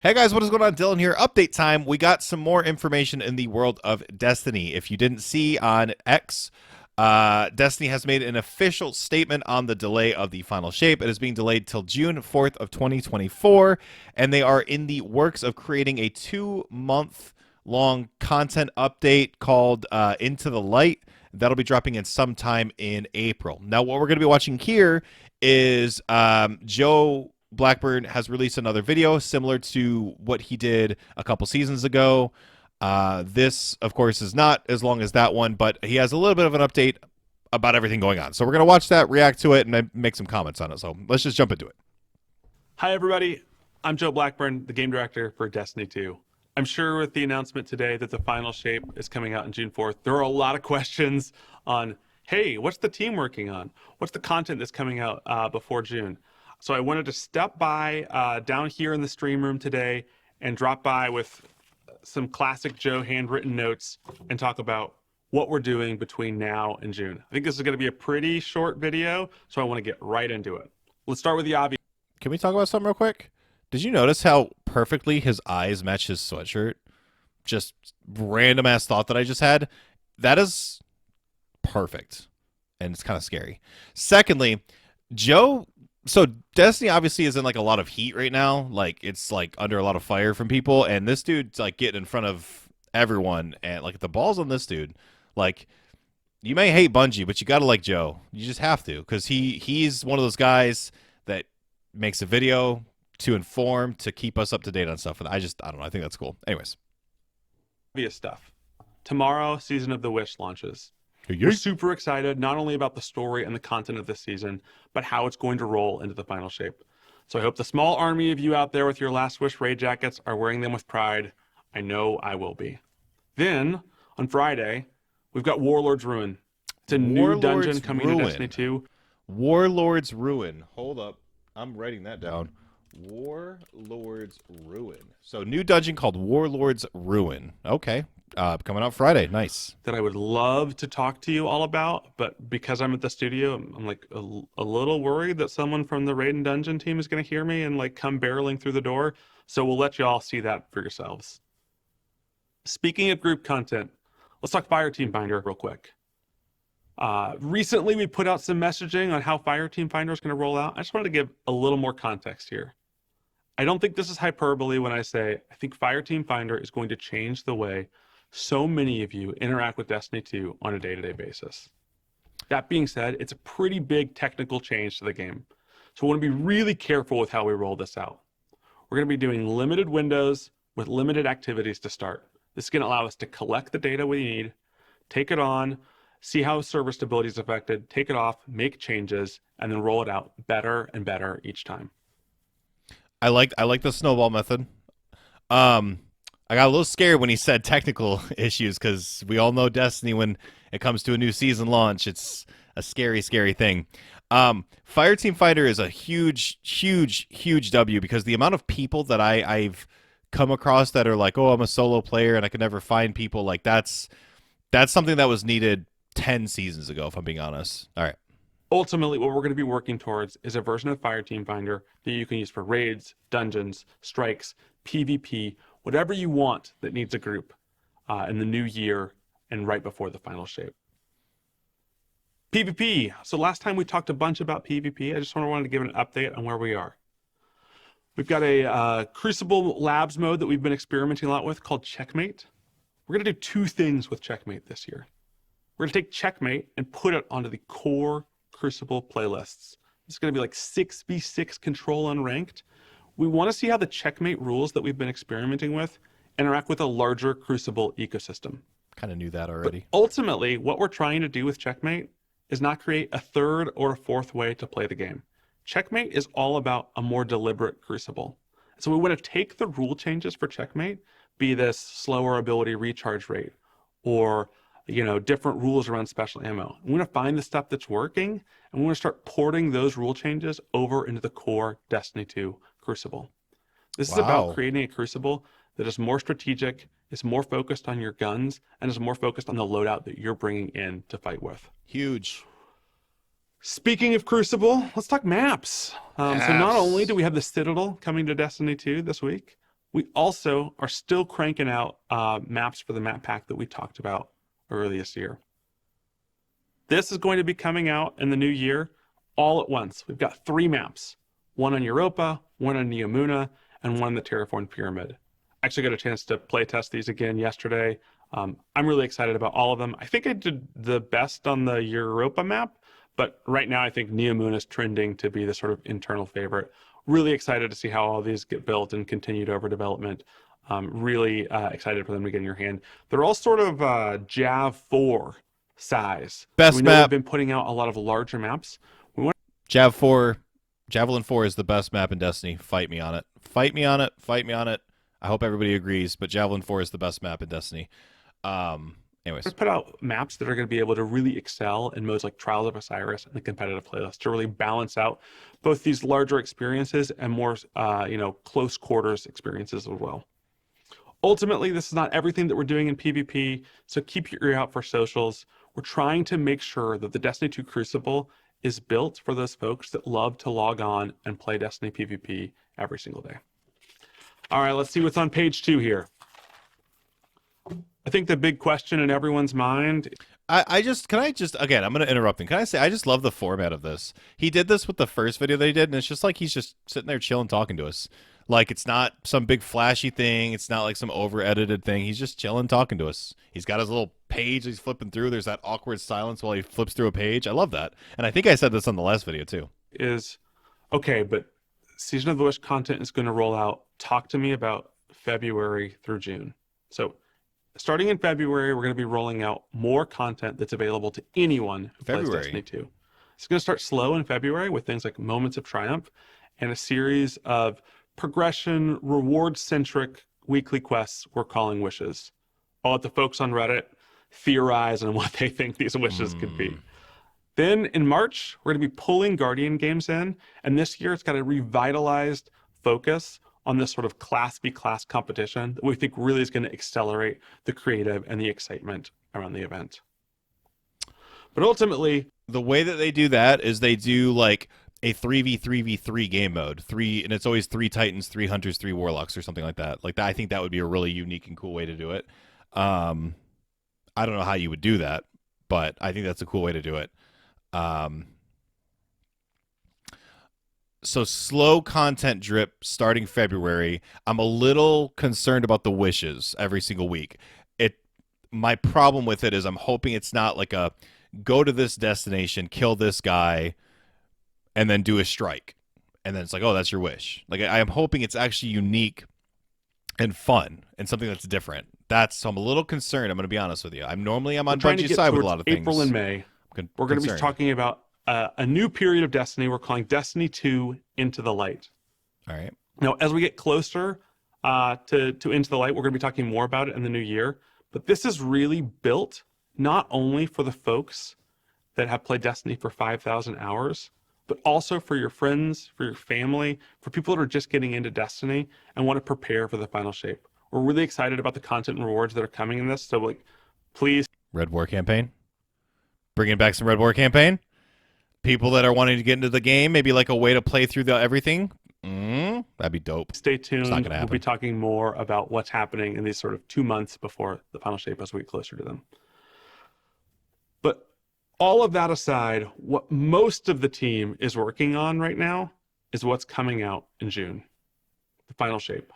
Hey guys, what is going on? Dylan here. Update time. We got some more information in the world of Destiny. If you didn't see on X, Destiny has made an official statement on the delay of the final shape. It is being delayed till June 4th of 2024, and they are in the works of creating a 2-month long content update called Into the Light. That'll be dropping in sometime in April. Now, what we're going to be watching here is Joe Blackburn has released another video similar to what he did a couple seasons ago. This, of course, is not as long as that one, but he has a little bit of an update about everything going on. So we're going to watch that, react to it, and then make some comments on it. So let's just jump into it. Hi, everybody. I'm Joe Blackburn, the game director for Destiny 2. I'm sure with the announcement today that the final shape is coming out on June 4th, there are a lot of questions on, hey, what's the team working on? What's the content that's coming out before June? So I wanted to step by down here in the stream room today and drop by with some classic Joe handwritten notes and talk about what we're doing between now and June. I think this is going to be a pretty short video, so I want to get right into it. Let's start with the obvious. Can we talk about something real quick? Did you notice how perfectly his eyes match his sweatshirt? Just random ass thought that I just had. That is perfect. And it's kind of scary. Secondly, Joe, so Destiny obviously is in like a lot of heat right now. Like it's like under a lot of fire from people, and this dude's like getting in front of everyone, and like the balls on this dude. Like you may hate Bungie, but you gotta like Joe. You just have to, because he's one of those guys that makes a video to inform, to keep us up to date on stuff. And I don't know. I think that's cool. Anyways, Obvious stuff. Tomorrow, Season of the Wish launches. We're super excited, not only about the story and the content of this season, but how it's going to roll into the final shape. So I hope the small army of you out there with your Last Wish raid jackets are wearing them with pride. I know I will be. Then, on Friday, we've got Warlord's Ruin. It's a new dungeon coming to Destiny 2. Warlord's Ruin. Hold up. I'm writing that down. Warlord's Ruin. So new dungeon called Warlord's Ruin. Okay. Coming out Friday. Nice. That I would love to talk to you all about, but because I'm at the studio, I'm like a little worried that someone from the Raid and Dungeon team is going to hear me and like come barreling through the door. So we'll let you all see that for yourselves. Speaking of group content, let's talk Fireteam Finder real quick. Recently, we put out some messaging on how Fireteam Finder is going to roll out. I just wanted to give a little more context here. I don't think this is hyperbole when I say I think Fireteam Finder is going to change the way so many of you interact with Destiny 2 on a day-to-day basis. That being said, it's a pretty big technical change to the game. So I want to be really careful with how we roll this out. We're going to be doing limited windows with limited activities to start. This is going to allow us to collect the data we need, take it on, see how server stability is affected, take it off, make changes, and then roll it out better and better each time. I like the snowball method. I got a little scared when he said technical issues, because we all know Destiny, when it comes to a new season launch, it's a scary, scary thing. Fireteam Fighter is a huge, huge, huge W, because the amount of people that I've come across that are like, oh, I'm a solo player and I could never find people, like that's something that was needed 10 seasons ago, if I'm being honest. All right. Ultimately, what we're going to be working towards is a version of Fireteam Finder that you can use for raids, dungeons, strikes, PvP, whatever you want that needs a group in the new year and right before the final shape. PvP. So last time we talked a bunch about PvP. I just wanted to give an update on where we are. We've got a Crucible Labs mode that we've been experimenting a lot with called Checkmate. We're going to do two things with Checkmate this year. We're going to take Checkmate and put it onto the core Crucible playlists. It's going to be like 6v6 control unranked. We want to see how the Checkmate rules that we've been experimenting with interact with a larger Crucible ecosystem. Kind of knew that already. But ultimately, what we're trying to do with Checkmate is not create a third or a fourth way to play the game. Checkmate is all about a more deliberate Crucible. So we want to take the rule changes for Checkmate, be this slower ability recharge rate, or different rules around special ammo. We want to find the stuff that's working, and we want to start porting those rule changes over into the core Destiny 2 Crucible. This is about creating a Crucible that is more strategic, is more focused on your guns, and is more focused on the loadout that you're bringing in to fight with. Huge. Speaking of Crucible, let's talk maps. So not only do we have the Citadel coming to Destiny 2 this week, We also are still cranking out maps for the map pack that we talked about earlier this year. This is going to be coming out in the new year all at once. We've got 3 maps, one on Europa, one on Neomuna, and one on the Terraformed Pyramid. I actually got a chance to play test these again yesterday. I'm really excited about all of them. I think I did the best on the Europa map, but right now I think Neomuna is trending to be the sort of internal favorite. Really excited to see how all these get built and continued over development. Really excited for them to get in your hand. They're all sort of Jav 4 size. So we Best know they've map. been putting out a lot of larger maps. We want Jav 4. Javelin 4 is the best map in Destiny. Fight me on it. Fight me on it. Fight me on it. I hope everybody agrees, but Javelin 4 is the best map in Destiny. Anyways. to put out maps that are going to be able to really excel in modes like Trials of Osiris and the competitive playlist to really balance out both these larger experiences and more, close quarters experiences as well. Ultimately, this is not everything that we're doing in PvP, so keep your ear out for socials. We're trying to make sure that the Destiny 2 Crucible is built for those folks that love to log on and play Destiny PvP every single day. All right, let's see what's on page 2 here. I think the big question in everyone's mind. Again, I'm going to interrupt him. Can I say, I just love the format of this. He did this with the first video that he did, and it's just like he's just sitting there chilling, talking to us. Like, it's not some big flashy thing. It's not like some over-edited thing. He's just chilling, talking to us. He's got his little page he's flipping through. There's that awkward silence while he flips through a page. I love that. And I think I said this on the last video, too. Is, okay, but Season of the Wish content is going to roll out. Talk to me about February through June. So starting in February, we're going to be rolling out more content that's available to anyone who plays Destiny 2. It's going to start slow in February with things like Moments of Triumph and a series of progression, reward-centric weekly quests we're calling wishes. I'll let the folks on Reddit theorize on what they think these wishes could be. Then in March, we're going to be pulling Guardian games in, and this year it's got a revitalized focus on this sort of class v class competition that we think really is going to accelerate the creative and the excitement around the event. But ultimately, the way that they do that is they do like a 3v3v3 game mode, and it's always 3 Titans, 3 Hunters, 3 Warlocks, or something like that. Like that, I think that would be a really unique and cool way to do it. I don't know how you would do that, but I think that's a cool way to do it. So slow content drip starting February. I'm a little concerned about the wishes every single week. My problem with it is I'm hoping it's not like a go to this destination, kill this guy, and then do a strike. And then it's like, oh, that's your wish. Like I am hoping it's actually unique and fun and something that's different. So I'm a little concerned. I'm going to be honest with you. I'm on Bungie's side with a lot of things. April and May, we're going to be talking about a new period of Destiny we're calling Destiny 2 Into the Light. All right. Now, as we get closer to Into the Light, we're going to be talking more about it in the new year. But this is really built not only for the folks that have played Destiny for 5,000 hours, but also for your friends, for your family, for people that are just getting into Destiny and want to prepare for the final shape. We're really excited about the content and rewards that are coming in this. So, please. Red War campaign. Bringing back some Red War campaign. People that are wanting to get into the game, maybe like a way to play through everything. That'd be dope. Stay tuned. We'll be talking more about what's happening in these sort of 2 months before the final shape as we get closer to them. But all of that aside, what most of the team is working on right now is what's coming out in June, the final shape.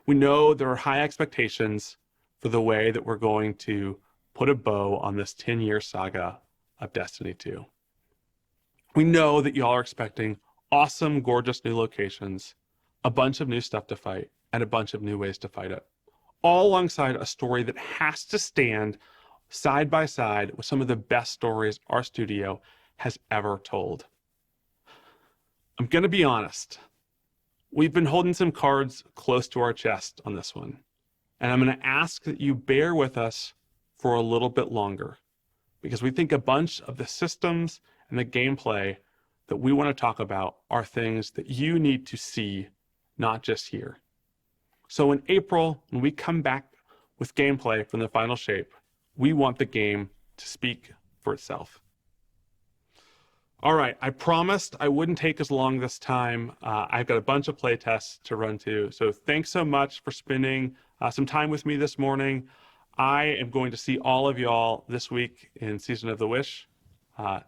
We know there are high expectations for the way that we're going to put a bow on this 10-year saga of Destiny 2. We know that y'all are expecting awesome, gorgeous new locations, a bunch of new stuff to fight, and a bunch of new ways to fight it, all alongside a story that has to stand side by side with some of the best stories our studio has ever told. I'm going to be honest. We've been holding some cards close to our chest on this one, and I'm going to ask that you bear with us for a little bit longer, because we think a bunch of the systems and the gameplay that we want to talk about are things that you need to see, not just hear. So in April, when we come back with gameplay from the final shape, we want the game to speak for itself. All right, I promised I wouldn't take as long this time. I've got a bunch of play tests to run to. So thanks so much for spending some time with me this morning. I am going to see all of y'all this week in Season of the Wish.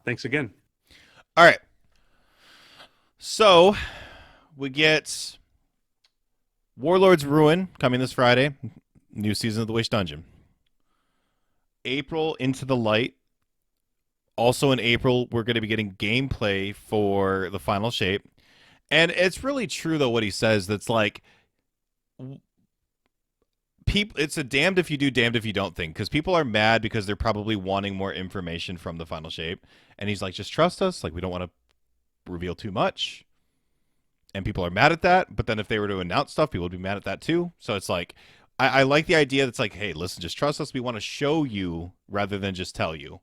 Thanks again. All right. So we get Warlord's Ruin coming this Friday. New season of the Wish Dungeon. April Into the Light. Also in April, we're going to be getting gameplay for the final shape. And it's really true, though, what he says. That's like, people. It's a damned if you do, damned if you don't thing. Because people are mad because they're probably wanting more information from the final shape. And he's like, just trust us. Like, we don't want to reveal too much. And people are mad at that. But then if they were to announce stuff, people would be mad at that too. So it's like, I like the idea that's like, hey, listen, just trust us. We want to show you rather than just tell you.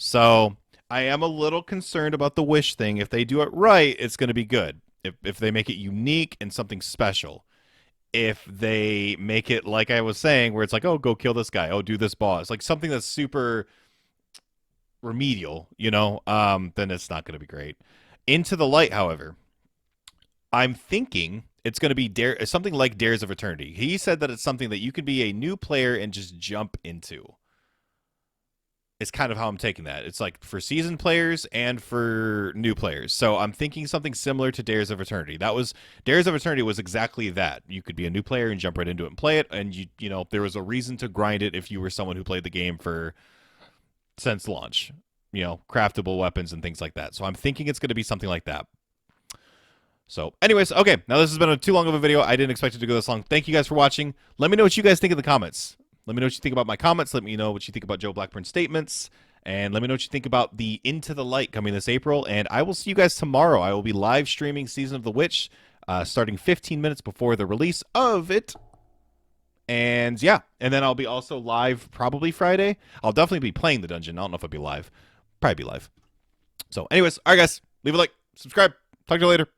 So I am a little concerned about the Wish thing. If they do it right, it's going to be good. If they make it unique and something special. If they make it like I was saying, where it's like, oh, go kill this guy. Oh, do this boss. Like something that's super remedial, then it's not going to be great. Into the Light, however, I'm thinking it's going to be something like Dares of Eternity. He said that it's something that you can be a new player and just jump into. It's kind of how I'm taking that. It's like for seasoned players and for new players. So I'm thinking something similar to Dares of Eternity. Dares of Eternity was exactly that. You could be a new player and jump right into it and play it, and there was a reason to grind it if you were someone who played the game since launch. Craftable weapons and things like that. So I'm thinking it's going to be something like that. So, anyways, okay. Now this has been too long of a video. I didn't expect it to go this long. Thank you guys for watching. Let me know what you guys think in the comments. Let me know what you think about my comments. Let me know what you think about Joe Blackburn's statements. And let me know what you think about the Into the Light coming this April. And I will see you guys tomorrow. I will be live streaming Season of the Witch starting 15 minutes before the release of it. And yeah, and then I'll be also live probably Friday. I'll definitely be playing the dungeon. I don't know if I'll be live. Probably be live. So anyways, all right, guys. Leave a like. Subscribe. Talk to you later.